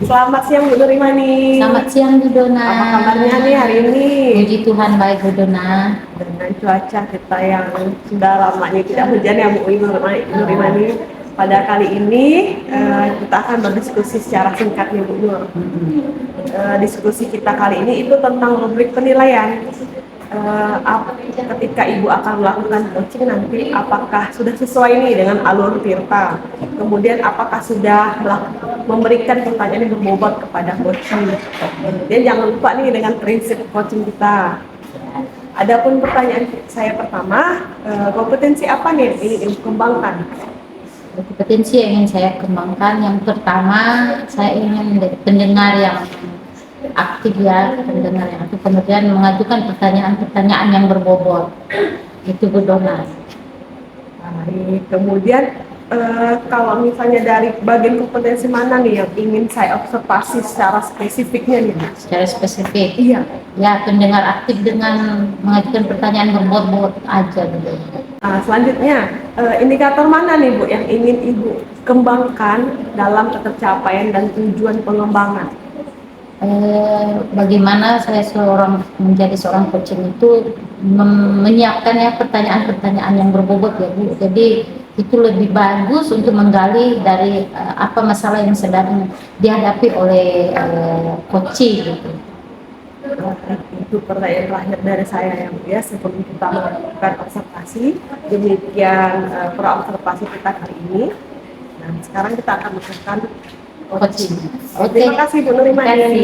Selamat siang Bu Nurimani. Selamat siang Bu Dona. Apa kabarnya nih hari ini? Puji Tuhan baik Bu Dona. Dengan cuaca kita yang sudah lama ini tidak hujan ya Bu Nurimani. Pada kali ini kita akan berdiskusi secara singkat nih Bu Nur. Diskusi kita kali ini itu tentang rubrik penilaian. Ketika Ibu akan melakukan coaching nanti, apakah sudah sesuai nih dengan alur Tirta? Kemudian apakah sudah memberikan pertanyaan yang berbobot kepada coaching? Kemudian jangan lupa nih dengan prinsip coaching kita. Adapun pertanyaan saya pertama, kompetensi apa nih yang ingin dikembangkan? Kompetensi yang ingin saya kembangkan, yang pertama saya ingin menjadi pendengar yang aktif ya, pendengar yang aktif, kemudian mengajukan pertanyaan-pertanyaan yang berbobot. Itu Bu Dona. Baik, kemudian kalau misalnya dari bagian kompetensi mana nih yang ingin saya observasi secara spesifiknya nih? Secara spesifik? Iya. Ya, pendengar aktif dengan mengajukan pertanyaan berbobot aja gitu. Selanjutnya, indikator mana nih Bu yang ingin Ibu kembangkan dalam tercapaian dan tujuan pengembangan? Bagaimana saya menjadi seorang coaching itu menyiapkan ya pertanyaan-pertanyaan yang berbobot ya Bu. Jadi itu lebih bagus untuk menggali dari apa masalah yang sedang dihadapi oleh coaching gitu. Itu pertanyaan terakhir dari saya ya Bu ya, sebelum kita melakukan observasi. Demikian observasi kita kali ini. Nah, sekarang kita akan melakukan coaching. Terima kasih Bu Nurimani.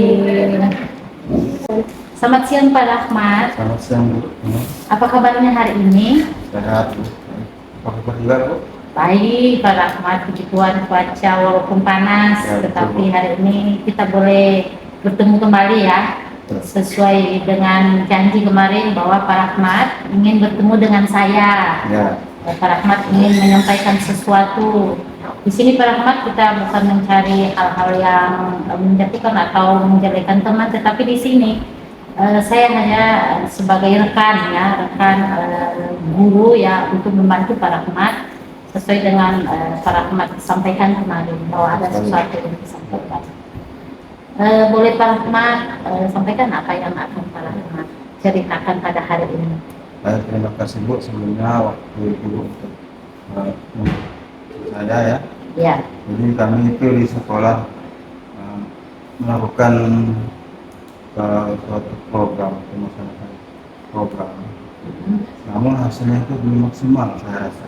Selamat siang Pak Rahmat. Selamat siang Bu. Apa kabarnya hari ini? Sehat Bu. Apa kabar juga Bu? Baik Pak Rahmat, puji Tuhan, cuaca walaupun panas, Ya, tetapi betul. hari ini kita boleh bertemu kembali ya. Sesuai dengan janji kemarin bahwa Pak Rahmat ingin bertemu dengan saya. Ya. Pak Rahmat ingin menyampaikan sesuatu. Di sini Pak Rahmat kita bukan mencari hal-hal yang menjatuhkan atau menjelekan teman, tetapi di sini saya hanya sebagai rekan ya, rekan guru ya, untuk membantu Pak Rahmat sesuai dengan Pak Rahmat sampaikan kemarin bahwa ada sesuatu yang disampaikan. Boleh Pak Rahmat sampaikan apa yang akan Pak Rahmat ceritakan pada hari ini? Terima kasih Bu sebelumnya waktu Ibu untuk saya ya. Ya. Jadi kami itu di sekolah melakukan suatu program pemasaran program. Namun hasilnya itu belum maksimal saya rasa.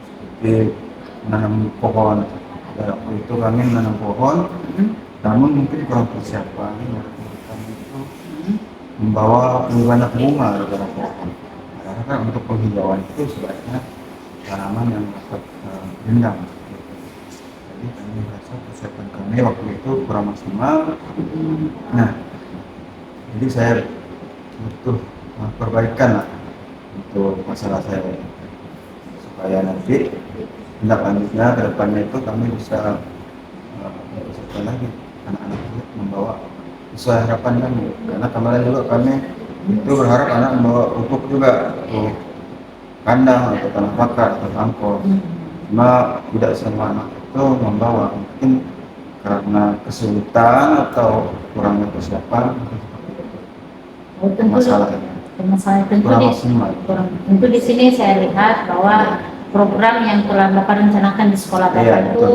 Seperti menanam pohon. Waktu itu kami menanam pohon. Namun mungkin kurang persiapan, kami itu membawa lebih banyak bunga dari pohon. Karena kan untuk penghijauan itu sebaiknya tanaman yang dapat rindang. Jadi kami merasa persiapan kami waktu itu kurang maksimal. Nah, jadi saya butuh perbaikan lah untuk masalah saya supaya nanti tindak lanjutnya ke depannya itu kami bisa mempersiapkan lagi anak-anak itu membawa sesuai harapan kami, karena kemarin juga kami itu berharap anak membawa pupuk juga, pupuk kandang atau tanah bakar atau tangkol. Cuma tidak semua anak itu membawa, mungkin karena kesulitan atau kurangnya persiapan. Masalahnya tentu di sini saya lihat bahwa program yang telah Bapak rencanakan di sekolah Bapak itu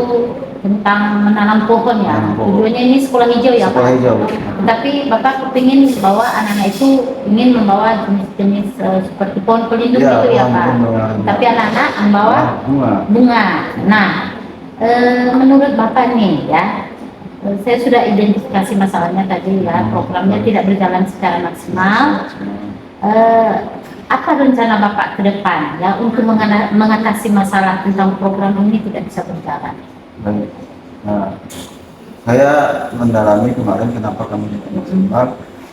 tentang menanam pohon ya. Tujuannya ini sekolah hijau ya Pak. Sekolah hijau. Tapi Bapak kepingin bahwa anak-anak itu ingin membawa jenis-jenis seperti pohon pelindung gitu ya Pak. Tapi anak-anak membawa bunga. Nah, menurut Bapak nih ya, saya sudah identifikasi masalahnya tadi ya, programnya tidak berjalan secara maksimal. Apa rencana Bapak ke depan ya untuk mengatasi masalah tentang program ini tidak bisa berjalan? Baik. Nah, saya mendalami kemarin kenapa kami tidak maksimal,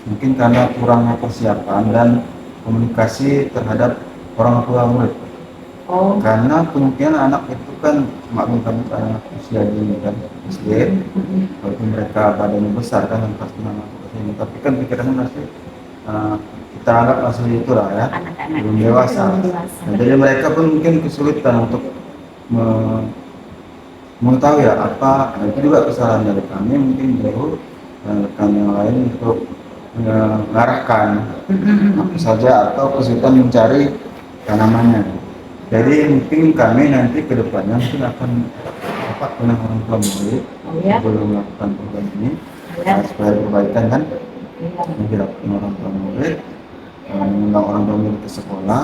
mungkin karena kurangnya persiapan dan komunikasi terhadap orang tua murid. Karena kemungkinan anak itu kan maklum kami anak usia dini kan SD, walaupun mereka badannya besar kan yang pasti nama ini, tapi kan pikirannya masih kita anggap masih itulah ya, belum dewasa. Nah, jadi mereka pun mungkin kesulitan untuk mau tahu ya apa, nah, itu juga kesalahan dari kami mungkin guru dan rekan yang lain untuk mengarahkan apa saja atau kesulitan mencari tanamannya. Jadi mungkin kami nanti ke depannya mungkin akan dapat dengan orang tua murid sebelum melakukan program ini supaya perbaikan kan dilakukan orang tua murid, mengundang orang tua murid ke sekolah,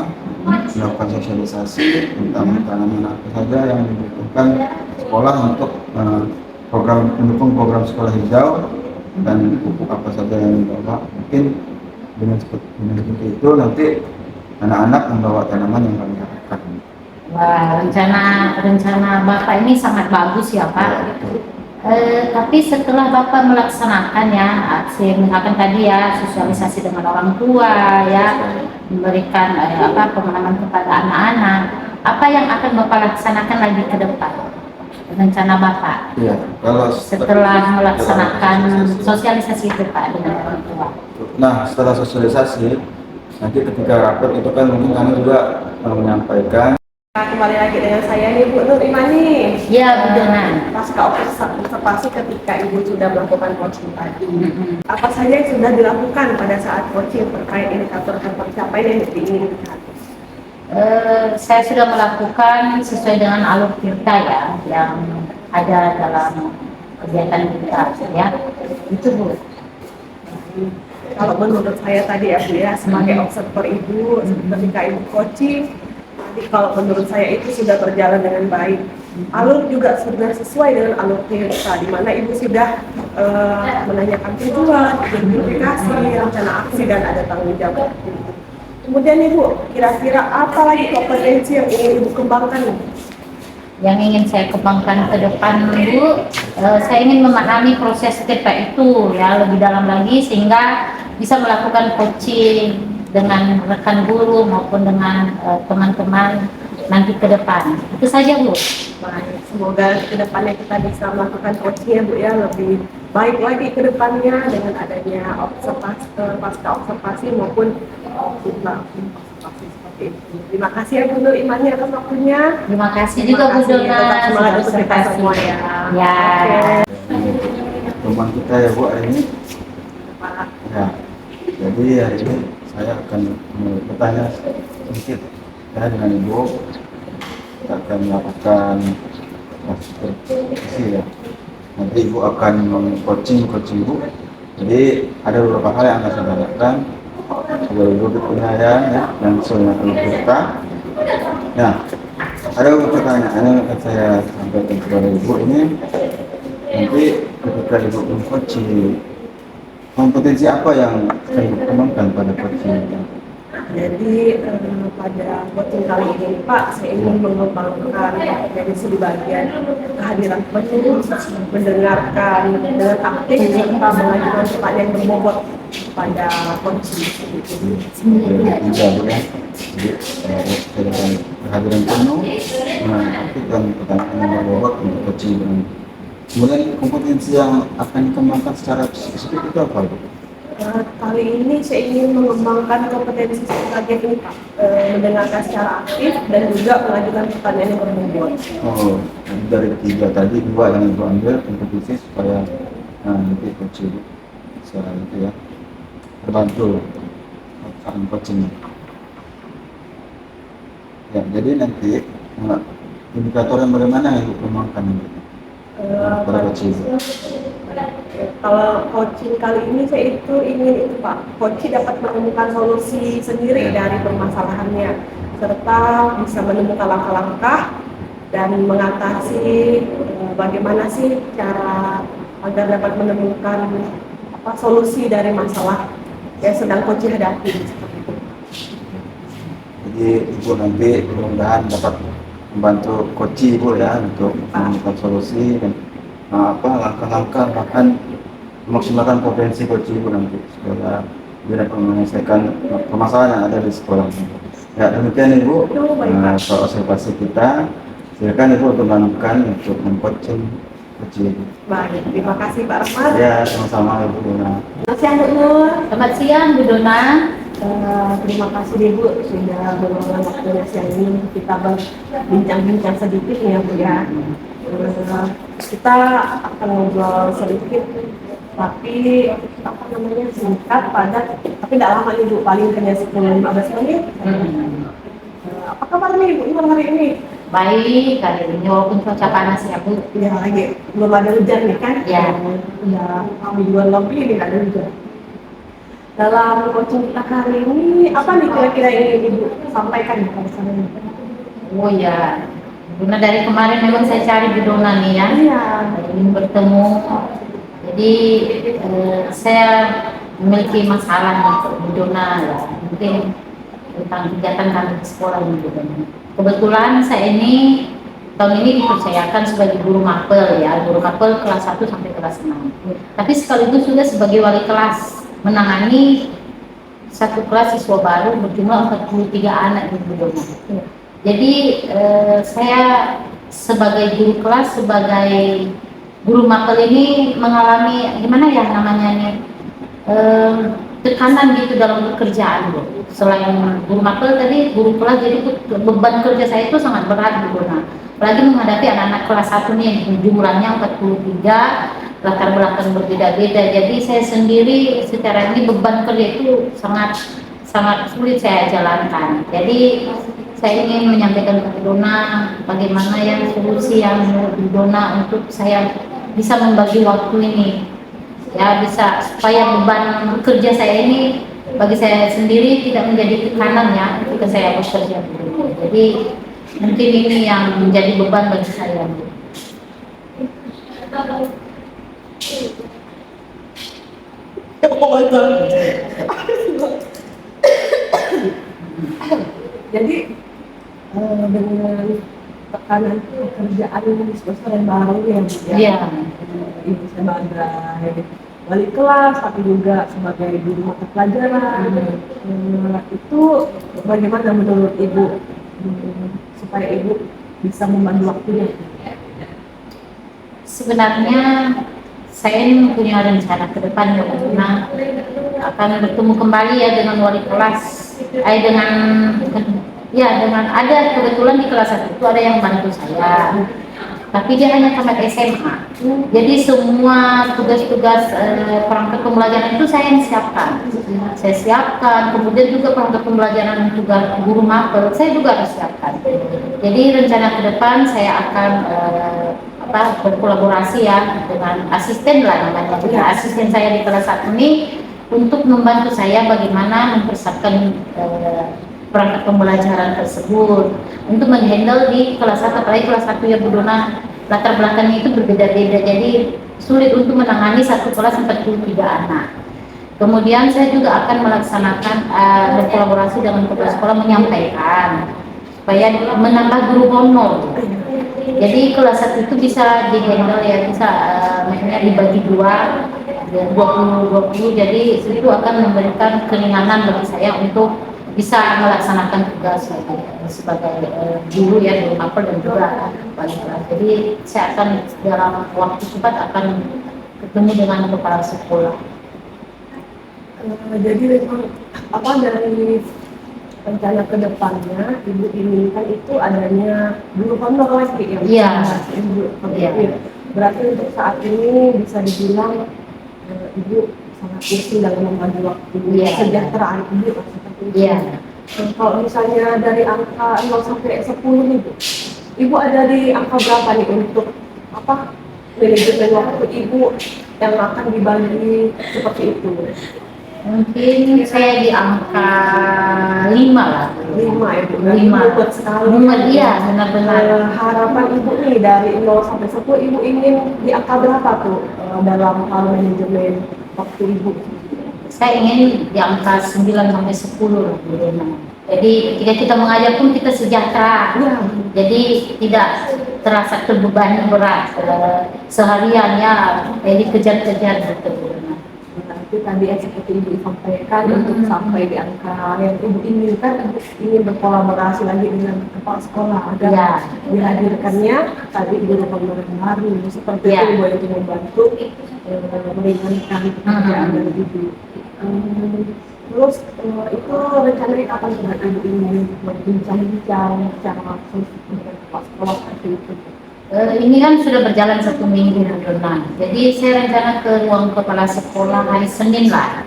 melakukan sosialisasi tentang tanaman apa saja yang dibutuhkan sekolah untuk mendukung program sekolah hijau dan pupuk apa saja yang dibawa. Mungkin dengan seperti itu nanti anak-anak membawa tanaman yang kami harapkan. Wah, rencana Bapak ini sangat bagus ya Pak. Tapi setelah Bapak melaksanakan ya aksi misalkan tadi ya sosialisasi dengan orang tua ya, memberikan pemahaman kepada anak-anak, apa yang akan Bapak laksanakan lagi ke depan? Rencana Bapak Iya, kalau setelah melaksanakan sosialisasi itu Pak dengan orang tua. Nah, setelah sosialisasi nanti ketika rapat itu kan mungkin kami juga menyampaikan. Nah, kembali lagi dengan saya nih Bu Nur Imani. Ya, Bu Dona. Pasca observasi ketika Ibu sudah melakukan coaching tadi, apa saja yang sudah dilakukan pada saat coaching terkait indikator pencapaian yang diinginkan? Saya sudah melakukan sesuai dengan alur tirta ya yang ada dalam kegiatan kita ya. Itu Bu. Kalau menurut saya tadi ya Bu ya, sebagai observer Ibu ketika Ibu coaching, jadi kalau menurut saya itu sudah berjalan dengan baik. Alur juga sudah sesuai dengan alur tirta, di mana Ibu sudah menanyakan tujuan, identifikasi, rencana aksi dan ada tanggung jawab. Kemudian Ibu, kira-kira apa lagi kompetensi yang ingin Ibu kembangkan? Yang ingin saya kembangkan ke depan Bu, saya ingin memahami proses TPA itu ya lebih dalam lagi sehingga bisa melakukan coaching dengan rekan guru maupun dengan teman-teman nanti ke depan. Itu saja Bu. Baik, semoga ke depannya kita bisa melakukan coaching ya Bu ya, lebih baik lagi ke depannya dengan adanya observasi, pasca observasi maupun observasi seperti itu. Terima kasih ya Bu Nur Imani atas waktunya. Terima kasih juga Bu Dona. Tetap semangat untuk kita Observasi. semua ya. Ya. Teman kita ya Bu hari ini. Pak. Ya, jadi hari ini saya akan bertanya sedikit ya dengan Ibu. Kita akan melakukan sesi ya. Nanti Ibu akan coaching Bu. Jadi ada beberapa hal yang akan saya tanyakan. Agar Ibu bertanya ya dan sesuai dengan kita. Nah, ada beberapa pertanyaan yang akan saya sampaikan kepada Ibu ini. Nanti ketika Ibu coaching, kompetensi apa yang akan Ibu kembangkan pada coaching? Jadi pada coaching kali ini Pak, saya ingin mengembangkan kompetensi di bagian kehadiran penuh, mendengarkan dengan aktif serta mengajukan pertanyaan yang berbobot pada coaching. Tiga ya. Jadi dengan kehadiran penuh, aktif dan pertanyaan yang berbobot untuk coaching. Kemudian kompetensi yang akan dikembangkan secara spesifik itu apa Bu? Kali ini saya ingin mengembangkan kompetensi sebagai ini Pak, mendengarkan secara aktif dan juga mengajukan pertanyaan yang berbobot. Oh, dari tiga tadi dua yang Ibu ambil kompetisi supaya nanti coaching secara itu ya terbantu saat coaching. Ya, jadi nanti indikator yang bagaimana yang Ibu kembangkan pada coaching? Kalau coaching kali ini saya itu ingin itu Pak, coaching dapat menemukan solusi sendiri dari permasalahannya serta bisa menemukan langkah-langkah dan mengatasi bagaimana sih cara agar dapat menemukan solusi dari masalah yang sedang coaching hadapi seperti itu. Jadi Ibu nanti mudah-mudahan dapat membantu coaching Ibu ya untuk menemukan solusi dan langkah-langkah bahkan memaksimalkan potensi coaching Ibu nanti supaya Ibu dapat menyelesaikan permasalahan yang ada di sekolah. Ya demikian Ibu soal observasi kita. Silakan Ibu untuk menentukan untuk mengcoaching coaching. Baik, terima kasih Pak Rahmat. Ya sama-sama Ibu Dona. Selamat siang Bu Nur. Selamat siang Bu Dona. Terima kasih Ibu sudah meluangkan waktunya siang ini untuk kita berbincang-bincang sedikit ya Bu ya. Kita akan ngobrol sedikit, tapi apa namanya singkat, padat, tapi tidak lama nih Bu, paling hanya 10-15 menit. Apa kabar nih Bu Ibu hari ini? Baik, kali ini walaupun cuaca panas ya Bu. Ya lagi belum ada hujan nih kan? Ya. Ya mingguan lebih ini nggak ada hujan. Dalam coaching kita kali ini, apa nih kira-kira yang ingin Ibu sampaikan pada saya? Oh ya, Dona dari kemarin memang saya cari Bu Dona nih ya. Iya. Ingin bertemu. Jadi saya memiliki masalah nih Bu Dona ya. Mungkin tentang kegiatan kami di sekolah ini Bu Dona. Kebetulan saya ini tahun ini dipercayakan sebagai guru mapel ya, guru mapel kelas 1 sampai kelas 6. Tapi sekaligus juga sebagai wali kelas menangani satu kelas siswa baru berjumlah 43 anak di Bu Dona. Jadi saya sebagai guru kelas, sebagai guru mapel ini mengalami gimana ya namanya nih tekanan gitu dalam pekerjaan Bu. Selain guru mapel tadi guru kelas, jadi beban kerja saya itu sangat berat Bu Dona. Apalagi menghadapi anak-anak kelas 1 nih yang jumlahnya 43, latar belakang berbeda-beda. Jadi saya sendiri secara ini beban kerja itu sangat sulit saya jalankan. Jadi saya ingin menyampaikan ke Bu Dona bagaimana yang solusi yang menurut Bu Dona untuk saya bisa membagi waktu ini. Ya bisa supaya beban kerja saya ini bagi saya sendiri tidak menjadi tekanan ya ketika saya bekerja. Jadi mungkin ini yang menjadi beban bagi saya. Oh betul. Jadi dengan tekanan pekerjaan semester yang baru ya Bu ya. Iya. Ibu sebagai wali kelas tapi juga sebagai guru mata pelajaran. Itu bagaimana menurut Ibu supaya Ibu bisa membagi waktunya? Sebenarnya saya ini punya rencana ke depan ya Bu Dona, akan bertemu kembali ya dengan wali kelas, dengan ada kebetulan di kelas 1 itu ada yang bantu saya, tapi dia hanya tamat SMA. Jadi semua tugas-tugas perangkat pembelajaran itu saya yang siapkan. Kemudian juga perangkat pembelajaran juga guru mapel saya juga harus siapkan. Jadi rencana ke depan saya akan berkolaborasi ya dengan asisten lah namanya juga asisten saya di kelas 1 ini untuk membantu saya bagaimana mempersiapkan perangkat pembelajaran tersebut untuk menghandle di kelas 1, apalagi kelas 1 ya Bu Dona, latar belakangnya itu berbeda-beda, jadi sulit untuk menangani satu kelas 43 anak. Kemudian saya juga akan melaksanakan berkolaborasi dengan kepala sekolah menyampaikan supaya menambah guru honor. Jadi kelas 1 itu bisa dihandle ya, bisa maksudnya dibagi 20-20, jadi itu akan memberikan keringanan bagi saya untuk bisa melaksanakan tugas sebagai guru ya di mapel dan juga wali kelas. Jadi saya akan dalam waktu cepat akan ketemu dengan kepala sekolah. Jadi memang dari rencana ke depannya Ibu inginkan itu adanya guru honor lagi ya? Iya. Iya. Berarti untuk saat ini bisa dibilang Ibu sangat pusing dalam membagi waktu, kesejahteraan Ibu seperti itu. Iya. Kalau misalnya dari angka 0 sampai 10 nih Bu, Ibu ada di angka berapa nih untuk manajemen waktu Ibu yang akan dibagi seperti itu? Mungkin saya di angka 5 lah. 5 ya Bu? 5. Buat sekali. Iya, benar-benar. Harapan Ibu nih dari 0 sampai 10 Ibu ingin di angka berapa tuh dalam hal manajemen waktu Ibu? Saya ingin di angka 9 sampai 10 lah Bu Dona. Jadi ketika kita mengajar pun kita sejahtera. Ya. Jadi tidak terasa terbebani berat seharian ya, jadi kejar-kejar gitu Bu Dona. Itu tadi yang seperti Ibu sampaikan untuk sampai di angka yang Ibu inginkan, ingin berkolaborasi lagi dengan kepala sekolah agar dihadirkannya tadi guru pembelajaran baru seperti itu Ibu untuk membantu meringankan pekerjaan dari Ibu. Terus itu rencananya kapan dengan ibu ini berbincang-bincang secara langsung dengan kepala sekolah seperti itu? Ini kan sudah berjalan 1 minggu, Bu Dona. Jadi saya rencana ke ruang kepala sekolah hari Senin lah.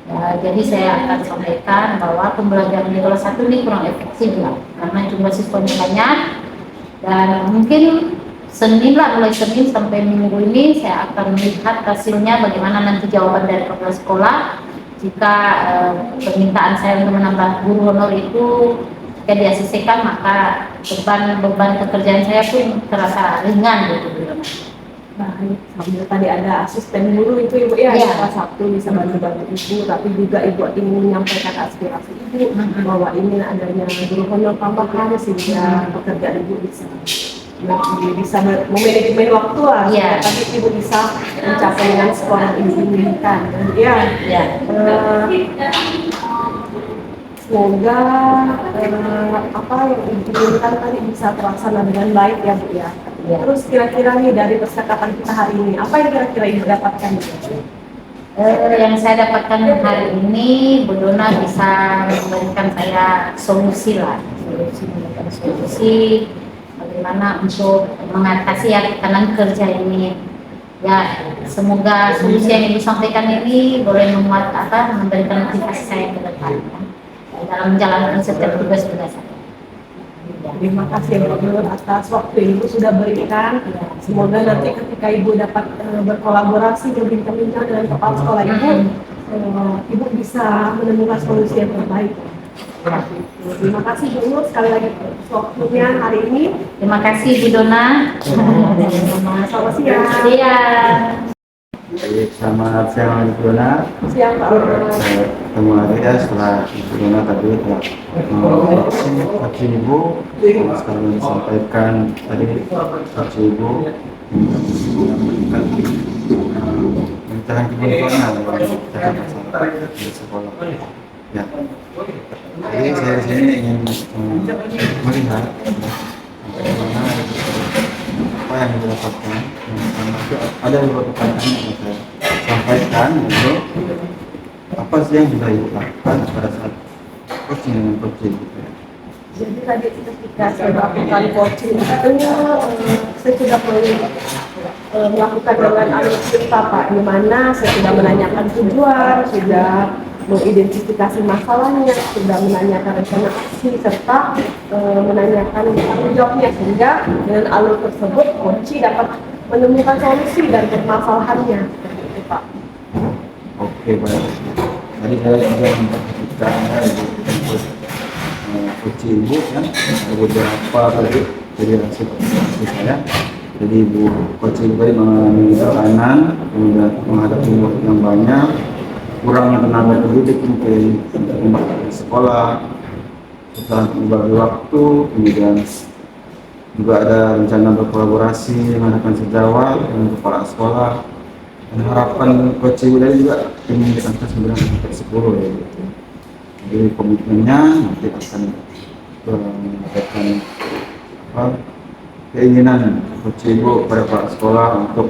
Ya, jadi saya akan sampaikan bahwa pembelajaran di kelas 1 ini kurang efektif lah, karena jumlah siswanya banyak. Dan mungkin Senin lah, mulai Senin sampai minggu ini saya akan melihat hasilnya bagaimana nanti jawaban dari kepala sekolah. Jika permintaan saya untuk menambah guru honor itu jika diasesikan, maka beban pekerjaan saya pun terasa ringan gitu. Baik, sambil tadi ada asisten guru itu ibu ya, Iya. salah satu bisa bantu-bantu ibu, tapi juga ibu ingin menyampaikan aspirasi ibu bahwa ini adanya guru honor tambahan sehingga pekerjaan ibu bisa memanajemen waktu lah. Iya. Tapi ibu bisa mencapai dengan skor yang ibu inginkan. Dan ya, Ya. semoga apa yang ibu inginkan tadi bisa terlaksana dengan baik ya Bu ya. Ya. Terus kira-kira nih dari percakapan kita hari ini, apa yang kira-kira ibu dapatkan? Yang saya dapatkan hari ini, Bu Dona bisa memberikan saya solusi lah, solusi bagaimana untuk mengatasi ya tekanan kerja ini. Ya, semoga solusi yang Ibu sampaikan ini boleh memberikan motivasi saya ke depan dalam menjalankan setiap tugas-tugas saya. Terima kasih Bu Nur atas waktu yang ibu sudah berikan. Semoga nanti ketika ibu dapat berkolaborasi berbincang-bincang dengan kepala sekolah ibu, ibu bisa menemukan solusi yang terbaik. Terima kasih Bu Nur sekali lagi waktunya hari ini. Terima kasih Bu Dona. Selamat siang. Siang. Baik, selamat siang Ibu Dona. Siang Pak Nur. Saya ketemu lagi ya setelah Ibu Dona tadi telah fraksi Ibu sekalian disampaikan tadi fraksi Ibu menyampaikan pencerahan kebutuhan yang kita masalah di sekolah. Ya, jadi saya di sini ingin melihat bagaimana apa yang didapatkan. Ada beberapa pertanyaan yang saya sampaikan, yaitu apa sih yang sudah Ibu lakukan pada saat coaching dengan coaching gitu ya. Jadi tadi ketika saya melakukan coaching itu saya sudah melakukan dengan alur cerita Pak, di mana saya sudah menanyakan tujuan, sudah mengidentifikasi masalahnya, sudah menanyakan rencana aksi, serta menanyakan tanggung jawabnya, sehingga dengan alur tersebut coach dapat menemukan solusi dari permasalahannya. Seperti itu Pak. Oke, baik. Tadi saya juga memperhatikan ya, coaching Ibu kan ada beberapa tadi dari hasil observasi saya. Jadi Ibu coaching tadi mengalami tekanan, kemudian menghadapi waktu yang banyak, kurangnya tenaga pendidik mungkin untuk di sekolah, setelah membagi waktu, kemudian juga ada rencana berkolaborasi mengadakan sejawat dengan kepala sekolah, dan harapan coach Ibu tadi juga ingin diangkat 9/10 ya gitu. Jadi komitmennya nanti akan mendapatkan keinginan coach Ibu pada kepala sekolah untuk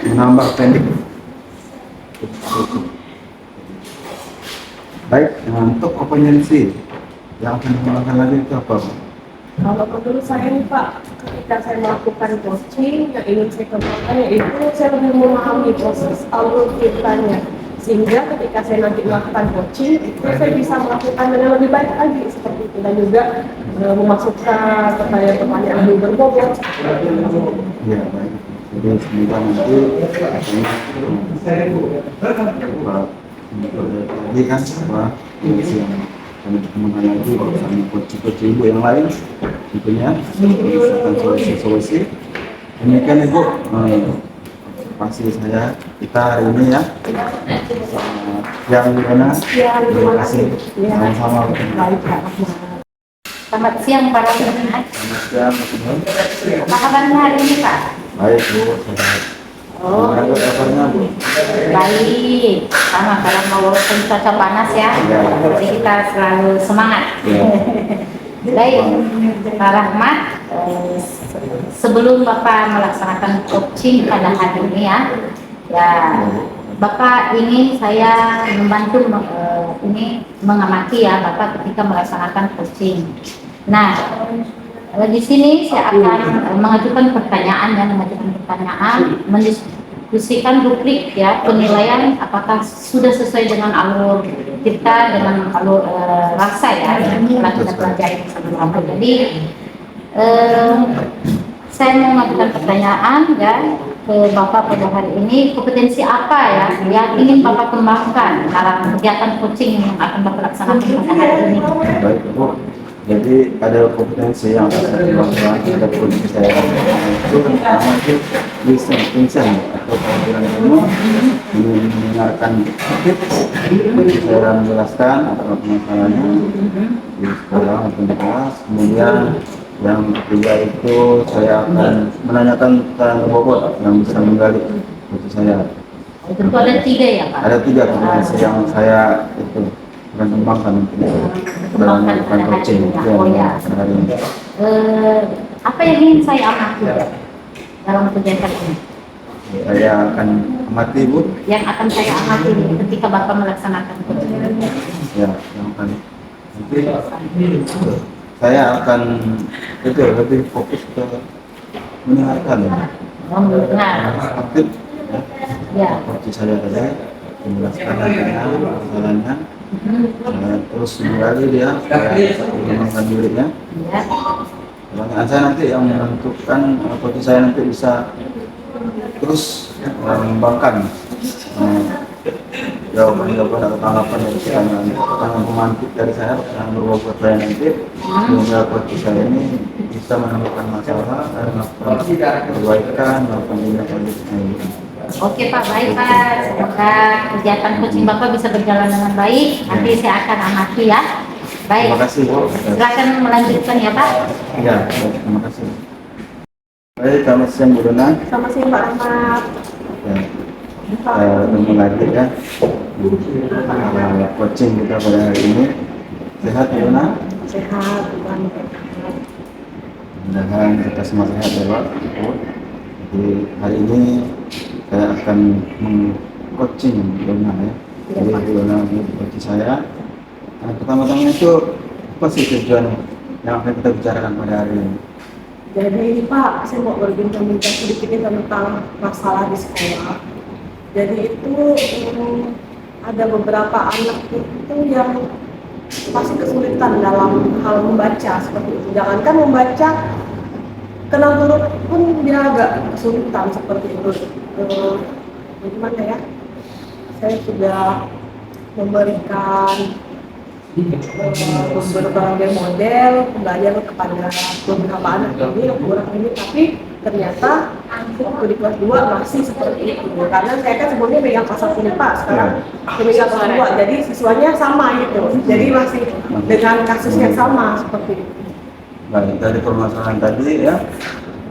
menambah pendek. Baik, untuk kompetensi yang akan dikembangkan lagi itu apa? Kalau menurut saya nih Pak, ketika saya melakukan coaching, yang ingin saya kembangkan yaitu saya lebih memahami proses alur ceritanya, sehingga ketika saya nanti melakukan coaching itu saya bisa melakukan dengan lebih baik lagi seperti itu, dan juga memasukkan pertanyaan-pertanyaan lebih berbobot. Ya, baik. Jadi semoga nanti lagi kan setelah yang kami ditemukan lagi bersama coach Ibu yang lain tentunya berdasarkan solusi-solusi. Demikian Ibu pasti saya kita hari ini ya. Yang gimana? Terima kasih. Sama-sama. Baik Pak. Selamat siang para pendengar. Selamat siang, Mas Nur. Apa kabarnya hari ini Pak? Baik Bu, sehat. Oh, Ada kabarnya Bu? baik. Sama karena walaupun cuaca panas ya, jadi kita selalu semangat. Ya. Baik, Pak Rahmat, sebelum Bapak melaksanakan coaching pada hari ini ya Bapak ingin saya membantu ini mengamati ya Bapak ketika melaksanakan coaching. Nah, di sini saya akan mengajukan pertanyaan, mendiskusikan rubrik ya penilaian apakah sudah sesuai dengan alur kita dengan alur rasa ya yang telah kita pelajari bersama-sama. Jadi saya mau mengajukan pertanyaan ya ke Bapak pada hari ini, kompetensi apa ya yang ingin Bapak kembangkan dalam kegiatan coaching yang akan Bapak laksanakan pada hari ini? Baik Bu, jadi ada kompetensi yang saya kembangkan pada posisi saya itu pertama itu listening atau kehadiran ilmu, mendengarkan tips, saya menjelaskan apa masalahnya di sekolah atau di kelas. Kemudian yang ketiga itu saya akan menanyakan tentang bobot yang bisa menggali posisi saya. Tentu ada 3 ya Pak? Ada 3 kompetensi yang saya itu akan kembangkan dalam melakukan coaching hari ini. Apa yang ingin saya amati dalam kegiatan ini? Saya akan amati Bu. Yang akan saya amati ketika Bapak melaksanakan coaching. Ya, yang akan nanti saya akan itu lebih fokus ke mendengarkan. Mendengar. Aktif Ya. seperti saya tadi menjelaskan masalahnya. Terus kembali dia mengembangkan dirinya. Ya. Pertanyaan saya nanti yang menentukan apakah saya nanti bisa terus mengembangkan jawaban-jawaban atau tanggapan dari pertanyaan pemantik dari saya, pertanyaan berbobot saya nanti sehingga coach saya ini bisa menemukan masalah dan melakukan perbaikan, melakukan tindak lanjut. Oke Pak, baik Pak. Semoga kegiatan coaching Bapak bisa berjalan dengan baik. Nanti saya akan amati ya. Baik. Terima kasih Bu. Silakan melanjutkan ya Pak. Ya, terima kasih. Baik, selamat siang Bu Dona. Selamat siang Pak Rahmat. Ya, ketemu lagi ya. Coaching kita pada hari ini. Sehat Bu Dona? Sehat, Tuhan. Mudah-mudahan kita semua sehat ya Pak. Jadi hari ini saya akan meng-coaching Dona ya. Jadi Dona coaching saya. Nah, pertama-tama itu apa sih tujuan yang akan kita bicarakan pada hari ini? Jadi Pak, saya mau berbincang-bincang sedikit tentang masalah di sekolah. Jadi itu ada beberapa anak itu yang pasti kesulitan dalam hal membaca seperti itu. Jangankan membaca, kenal huruf pun dia agak kesulitan seperti itu. Bagaimana ya? Saya sudah memberikan berbagai model pembelajaran kepada beberapa anak ini yang kurang ini, tapi ternyata waktu di kelas 2 masih seperti itu. Karena saya kan sebelumnya pegang kelas 1 nih Pak, sekarang pegang kelas 2, jadi siswanya sama gitu. Jadi masih dengan kasus yang sama seperti itu. Baik, dari permasalahan tadi ya,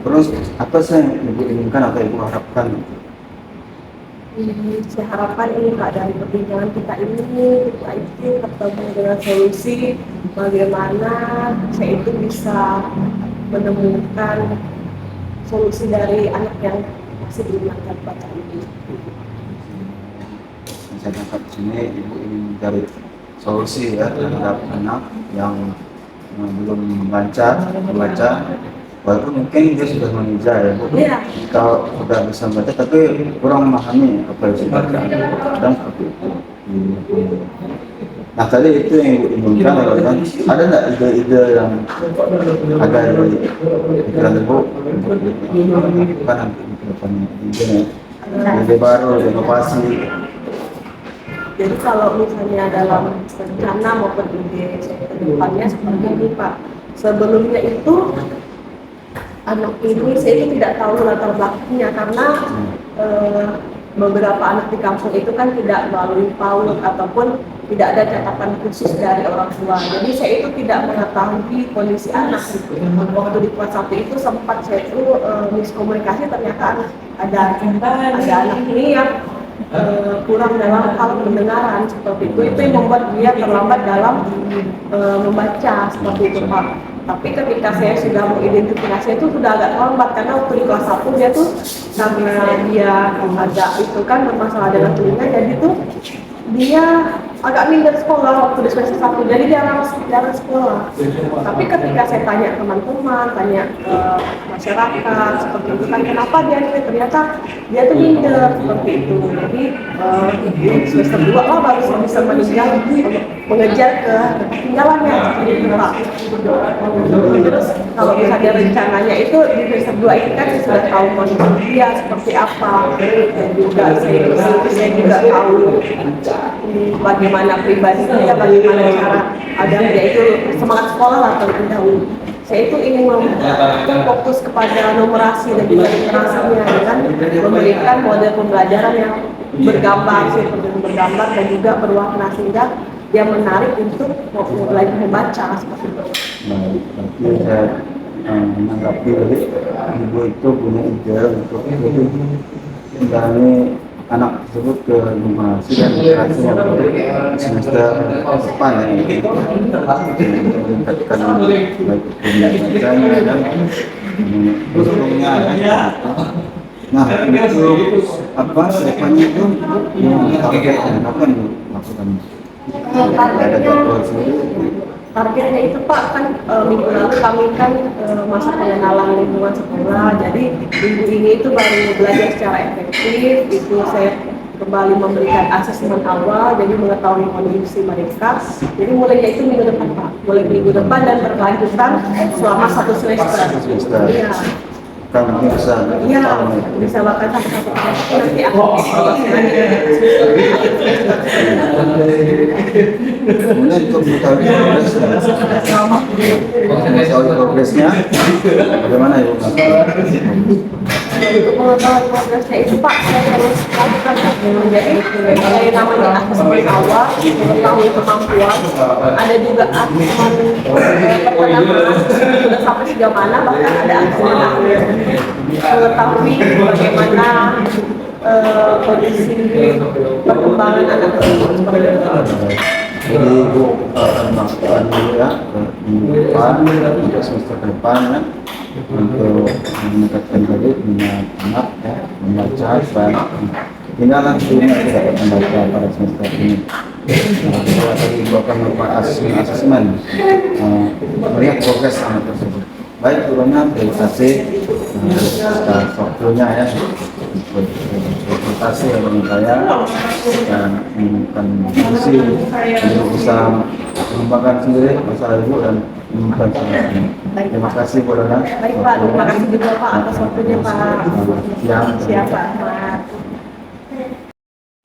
terus apa sih yang Ibu inginkan atau Ibu harapkan? Saya harapkan ini Pak, dari perbincangan kita ini ketemu dengan solusi bagaimana saya itu bisa menemukan solusi dari anak yang masih belum lancar baca ini. Saya dapat di sini Ibu ingin mencari solusi ya terhadap anak yang belum lancar membaca, walaupun mungkin dia sudah mengeja ya Bu. Iya. Kalau sudah bisa membaca tapi kurang memahami apa yang dibaca, kadang seperti itu. Nah tadi itu yang Ibu inginkan, ada nggak ide-ide yang ada di pikiran Ibu untuk dilakukan nanti ke depannya, ide baru, inovasi? Jadi kalau misalnya dalam rencana maupun ide ke depannya seperti ini Pak, sebelumnya itu anak ini saya itu tidak tahu latar belakangnya karena beberapa anak di kampung itu kan tidak melalui PAUD ataupun tidak ada catatan khusus dari orang tua. Jadi saya itu tidak mengetahui kondisi anak gitu. Waktu di kelas 1 itu sempat saya itu miskomunikasi, ternyata ada anak ini yang kurang dalam hal pendengaran seperti itu yang membuat dia terlambat dalam membaca seperti itu Pak. Tapi ketika saya sudah mengidentifikasi itu sudah agak terlambat karena waktu di kelas 1 dia tuh karena dia agak itu kan bermasalah dengan telinga, jadi tuh dia agak minder sekolah waktu di semester 1, jadi dia jarang sekolah. Tapi ketika saya tanya teman-teman, tanya masyarakat seperti itu kan, kenapa dia ini, ternyata dia tuh minder seperti itu. Jadi di semester 2 lah baru saya bisa mengejar ke ketinggalannya seperti itu Pak. Terus kalau misalnya rencananya itu di semester 2 ini kan saya sudah tahu kondisi dia seperti apa, dan juga saya juga tahu bagaimana pribadi dia, bagaimana cara agar dia itu semangat sekolah lah terlebih dahulu. Saya itu ingin fokus kepada numerasi dan juga literasinya dengan memberikan model pembelajaran yang bergambar, bergambar dan juga berwarna sehingga dia menarik untuk belajar membaca seperti itu. Baik, berarti saya menanggapi tadi ibu itu punya ide untuk mendatangi anak tersebut ke numerasi dan literasinya semester depan ya, meningkatkan baik pembelajarannya dan untungnya ya. Nah, untuk apa depannya itu targetnya apa yang dilakukan? Ada jadwal sendiri. Targetnya itu Pak kan minggu lalu kami kan masa pengenalan lingkungan sekolah, jadi minggu ini itu baru belajar secara efektif. Itu saya kembali memberikan asesmen awal, jadi mengetahui kondisi mereka. Jadi mulainya itu minggu depan Pak, mulai minggu depan dan berkelanjutan selama 1 semester. Iya. Kan mungkin bisa Iya, bisa bahkan sampai 1 tahun nanti akan kemudian untuk mengetahui progresnya bagaimana Ibu? untuk mengetahui progresnya itu Pak, saya harus lakukan jadi kayak namanya asesmen awal, mengetahui kemampuan, ada juga asesmen pertama sudah sampai sejauh mana, bahkan ada asesmen akhir mengetahui bagaimana kondisi perkembangan anak tersebut seperti itu. Jadi Ibu melakukan dulu ya ke minggu depan untuk semester depan ya untuk meningkatkan tadi minat anak ya membaca dan tinggal nanti dapat membaca pada semester ini. Nah, setelah tadi Ibu akan melakukan asesmen melihat progres anak tersebut. Baik, turunnya terima kasih atas waktunya ya konsultasi dengan saya dan menemukan solusi untuk bisa mengembangkan sendiri masalah Ibu dan menemukan solusi. Terima kasih Bu Dona. Baik Pak, terima kasih juga Pak atas waktunya Pak. Siapa Pak?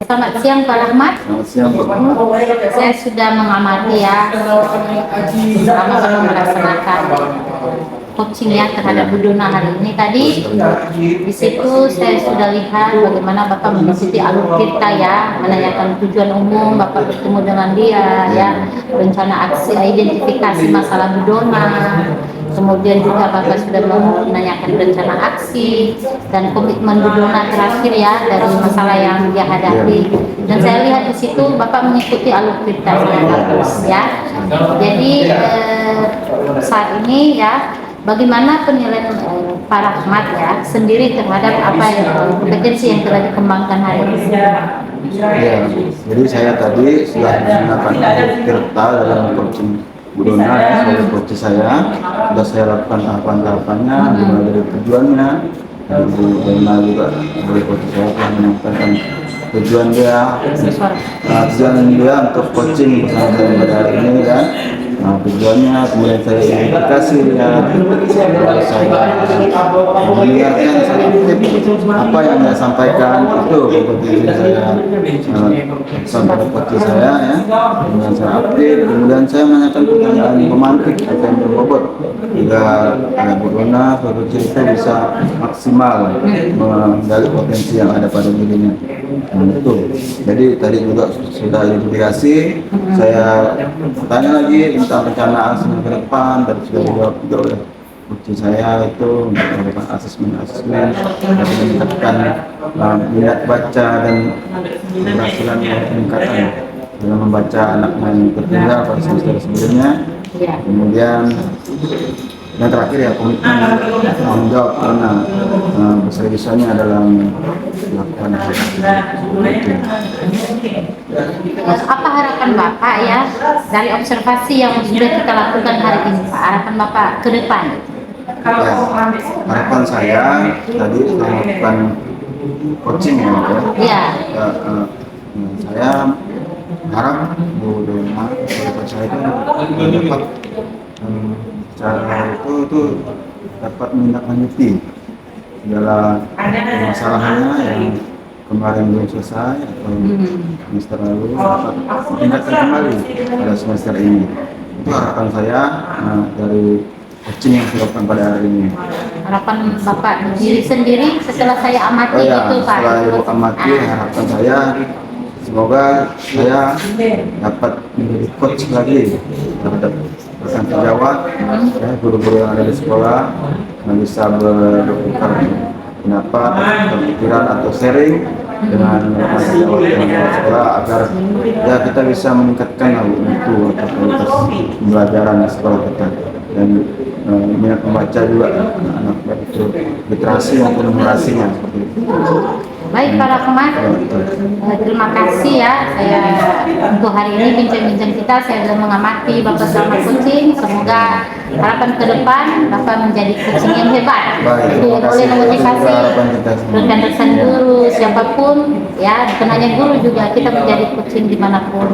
Selamat siang Pak Rahmat. Selamat siang Bu. Saya sudah mengamati ya selama kami melaksanakan coaching ya terhadap Bu Dona hari ini. Tadi di situ saya sudah lihat bagaimana Bapak mengikuti alur kita ya, menanyakan tujuan umum, Bapak bertemu dengan dia ya, rencana aksi, identifikasi masalah Bu Dona, kemudian juga Bapak sudah menanyakan rencana aksi dan komitmen Bu Dona terakhir ya dari masalah yang dia hadapi. Dan saya lihat di situ Bapak mengikuti alur kita yang bagus ya. Jadi saat ini ya, bagaimana penilaian Pak Rahmat ya sendiri terhadap apa yang kompetensi yang telah dikembangkan hari ini? Ya, jadi saya tadi sudah menggunakan Tirta dalam coaching Bu Dona ya, sebagai coach saya. Sudah saya lakukan tahapan-tahapannya, dimulai dari tujuannya. Dan Bu Dona juga sebagai coach saya telah menyampaikan tujuan dia untuk coaching bersama saya pada hari ini kan. Nah, tujuannya kemudian saya identifikasi ya, saya mendengarkan saya apa yang saya sampaikan itu kompetisi saya sampai coach saya ya, kemudian saya update, kemudian saya menanyakan pertanyaan pemantik atau yang berbobot hingga Bu Dona sebagai coach itu bisa maksimal menggali potensi yang ada pada dirinya. Betul. Jadi tadi juga sudah identifikasi, saya tanya lagi tentang rencana aksi ke depan dan sudah dijawab juga oleh coach saya itu untuk melakukan asesmen dan meningkatkan minat baca dan keberhasilan peningkatan dalam membaca anak yang tertinggal pada semester sebelumnya. Iya. Kemudian yang terakhir ya komitmen tanggung jawab, karena besar-besarnya adalah melakukan Apa harapan Bapak ya dari observasi yang sudah kita lakukan hari ini, Pak? Harapan Bapak ke depan? ya, harapan saya tadi setelah melakukan coaching ya, Pak, ya. Iya. Ya, saya harap Bu Dona, harapan saya itu dapat cara itu dapat menindaklanjuti segala masalahnya yang kemarin belum selesai atau semester lalu dapat tingkatkan kembali pada semester ini. Itu harapan saya dari coaching yang dilakukan pada hari ini. Harapan Bapak diri sendiri setelah saya amati Oh ya, gitu, Pak. setelah Ibu amati, harapan saya semoga saya dapat menjadi coach lagi terhadap rekan sejawat, ya, guru-guru yang ada di sekolah, yang bisa bertukar pendapat, berpikiran atau sharing dengan rekan sejawat yang ada di sekolah agar ya kita bisa meningkatkan mutu atau kualitas pembelajaran di sekolah kita, dan minat membaca juga anak baik itu literasi maupun numerasinya seperti itu. Baik Pak Rahmat, terima kasih ya. Saya untuk hari ini bincang-bincang kita, saya sudah mengamati Bapak selama coaching. Semoga harapan ke depan Bapak menjadi coaching yang hebat. Baik, terima kasih. Boleh memotivasi Harapan kita semua. rekan-rekan guru siapapun ya, bukan hanya guru juga, kita menjadi coaching dimanapun